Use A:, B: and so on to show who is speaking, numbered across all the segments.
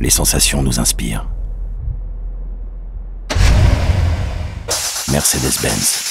A: Les sensations nous inspirent. Mercedes-Benz.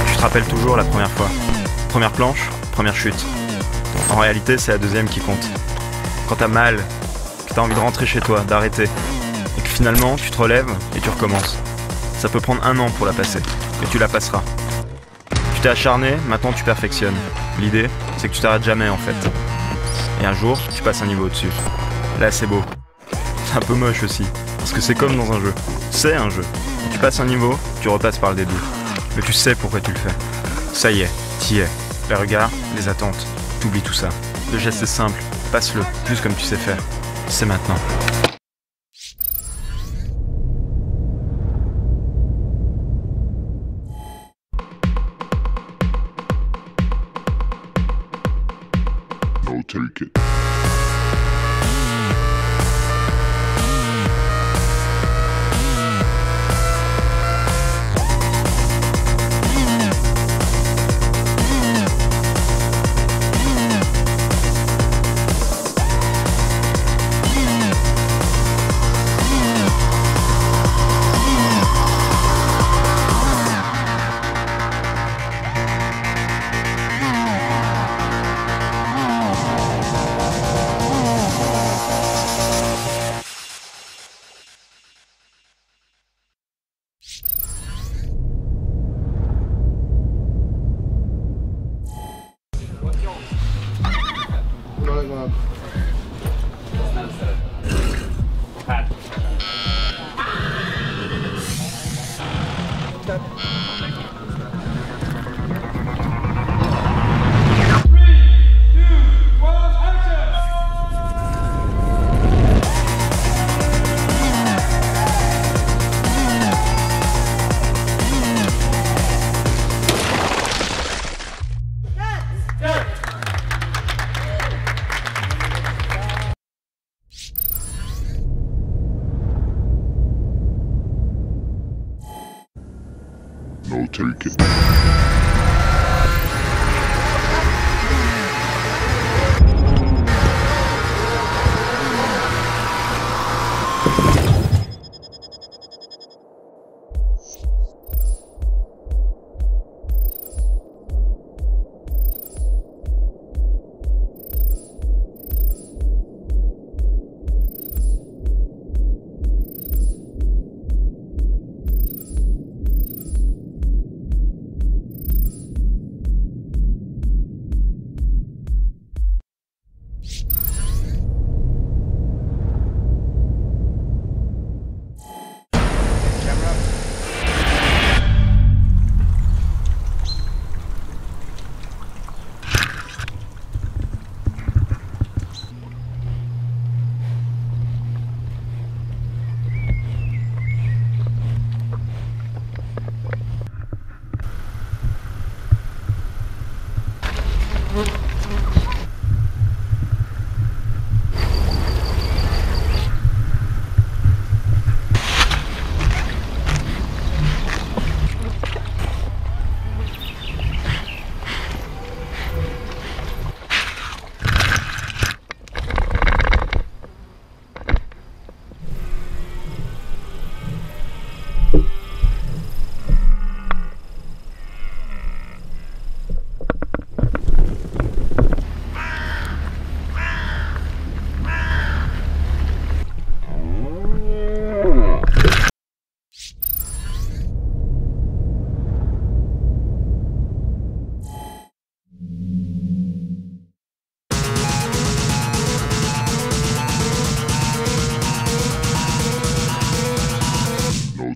B: Je te rappelle toujours la première fois. Première planche, première chute. En réalité, c'est la deuxième qui compte. Quand t'as mal, que t'as envie de rentrer chez toi, d'arrêter, et que finalement, tu te relèves et tu recommences. Ça peut prendre 1 an pour la passer, mais tu la passeras. Tu t'es acharné, maintenant tu perfectionnes. L'idée, c'est que tu t'arrêtes jamais en fait. Et un jour, tu passes un niveau au-dessus. Là, c'est beau. C'est un peu moche aussi, parce que c'est comme dans un jeu. C'est un jeu. Tu passes un niveau, tu repasses par le début. Mais tu sais pourquoi tu le fais. Ça y est, t'y es. Les regards, les attentes, t'oublies tout ça. Le geste est simple, passe-le, juste comme tu sais faire. C'est maintenant.
C: No, take it. No,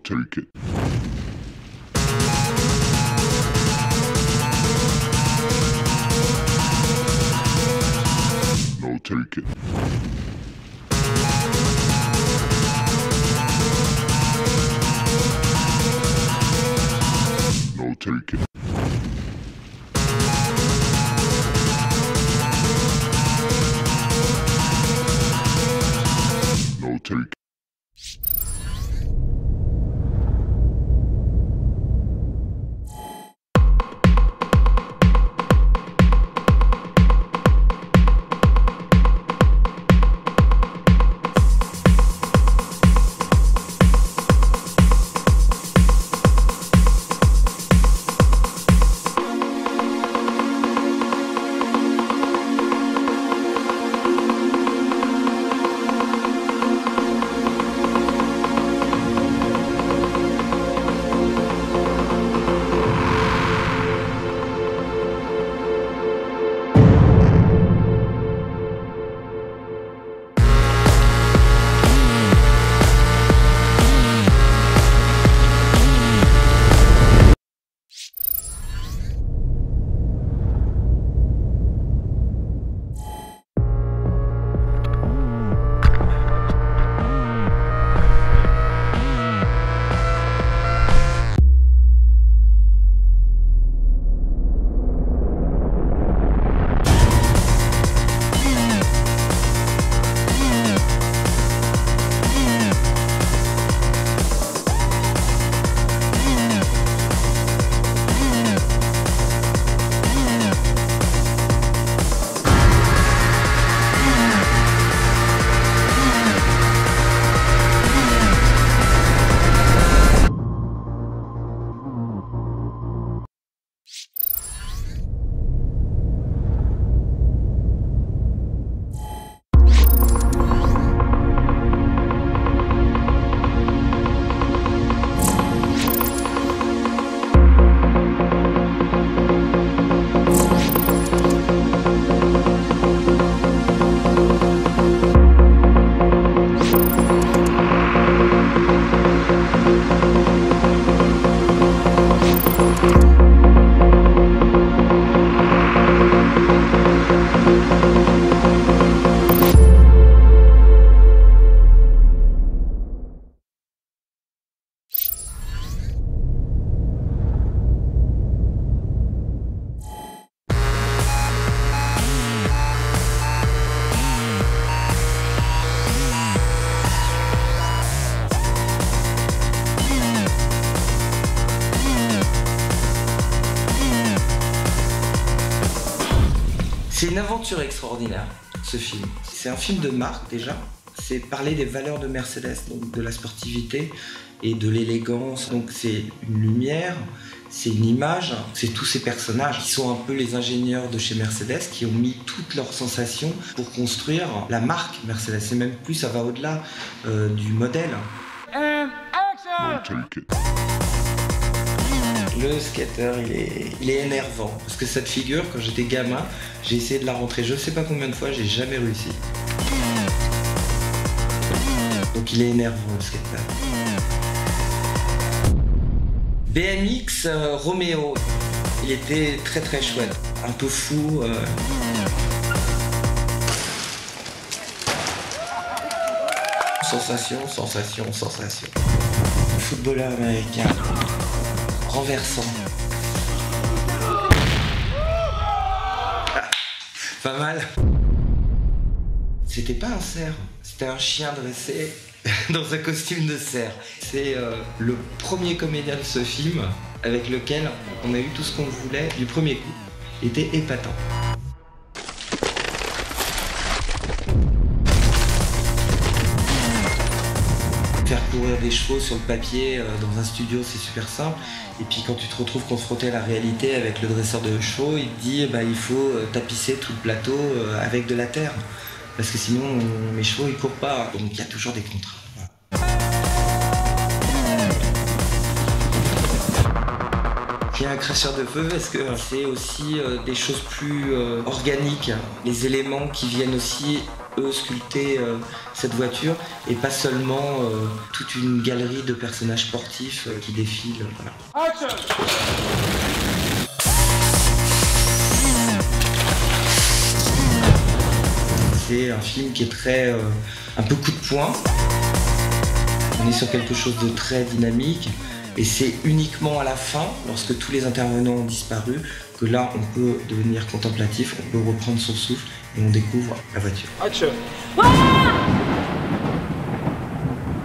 C: take it. No, take it. No, take it. No, take it.
D: C'est une aventure extraordinaire, ce film. C'est un film de marque déjà. C'est parler des valeurs de Mercedes, donc de la sportivité et de l'élégance. Donc c'est une lumière, c'est une image, c'est tous ces personnages qui sont un peu les ingénieurs de chez Mercedes qui ont mis toutes leurs sensations pour construire la marque Mercedes. Et même plus, ça va au-delà du modèle.
C: No, take it.
D: Le skater, il est énervant. Parce que cette figure, quand j'étais gamin, j'ai essayé de la rentrer je sais pas combien de fois, j'ai jamais réussi. Donc il est énervant, le skater. BMX Romeo, il était très très chouette. Un peu fou. Sensation, sensation, sensation. Footballeur américain. Renversant. Ah. Pas mal. C'était pas un cerf, c'était un chien dressé dans un costume de cerf. C'est le premier comédien de ce film avec lequel on a eu tout ce qu'on voulait du premier coup. Il était épatant. Faire courir des chevaux sur le papier dans un studio, c'est super simple. Et puis quand tu te retrouves confronté à la réalité avec le dresseur de chevaux, il te dit il faut tapisser tout le plateau avec de la terre. Parce que sinon, mes chevaux, ils courent pas. Donc il y a toujours des contrats. Il y a un cracheur de feu parce que c'est aussi des choses plus organiques. Les éléments qui viennent aussi, eux, sculpter cette voiture. Et pas seulement toute une galerie de personnages sportifs qui défilent. Voilà.
C: Action!
D: C'est un film qui est très un peu coup de poing. On est sur quelque chose de très dynamique et c'est uniquement à la fin, lorsque tous les intervenants ont disparu, que là on peut devenir contemplatif, on peut reprendre son souffle et on découvre la voiture.
C: Action!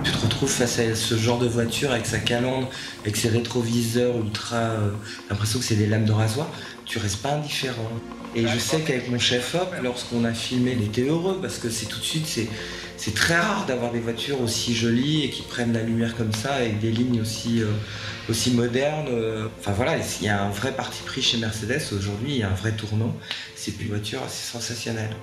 D: Tu te retrouves face à ce genre de voiture avec sa calandre, avec ses rétroviseurs ultra... l'impression que c'est des lames de rasoir, tu restes pas indifférent. Et je sais qu'avec mon chef-op, lorsqu'on a filmé, il était heureux parce que c'est tout de suite, c'est très rare d'avoir des voitures aussi jolies et qui prennent la lumière comme ça avec des lignes aussi modernes. Enfin voilà, il y a un vrai parti pris chez Mercedes aujourd'hui, il y a un vrai tournant. C'est une voiture assez sensationnelle.